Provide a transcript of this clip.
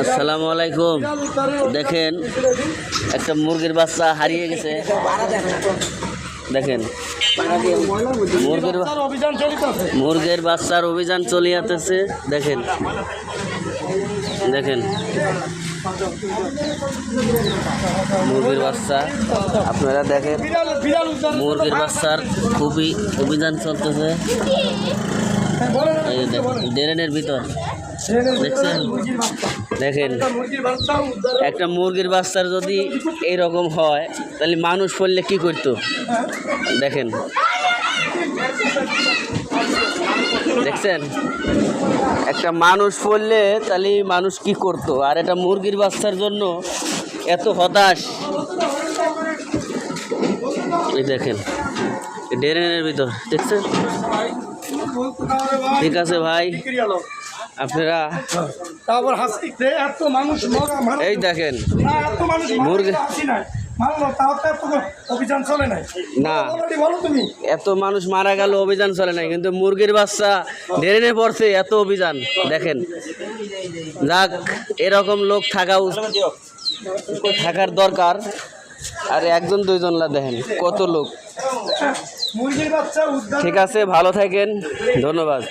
আসসালামু আলাইকুম। দেখেন একটা মুরগির বাচ্চা হারিয়ে গেছে। দেখেন মুরগির বাচ্চার অভিযান চলিয়াতেছে। দেখেন দেখেন মুরগির বাচ্চা, আপনারা দেখেন মুরগির বাচ্চার খুবই অভিযান চলতেছে। এই ড্রেনের ভিতর দেখছেন, দেখেন একটা মুরগির বাচ্চার যদি এইরকম হয় তাহলে মানুষ পড়লে কি করতো? দেখেন দেখছেন একটা মানুষ পড়লে তাহলে মানুষ কি করতো, আর একটা মুরগির বাচ্চার জন্য এত হতাশ। এই দেখেন ড্রেনের ভিতর দেখছেন। ঠিক আছে ভাই, আপনারা এই দেখেন মুরগি না, এত মানুষ মারা গেল অভিযান চলে নাই, কিন্তু মুরগির বাচ্চা ড্রেনে পড়ছে এত অভিযান। দেখেন যাক, এরকম লোক থাকার দরকার। আর একজন দুইজন দেখেন কত লোক। ঠিক আছে, ভালো থাকেন, ধন্যবাদ।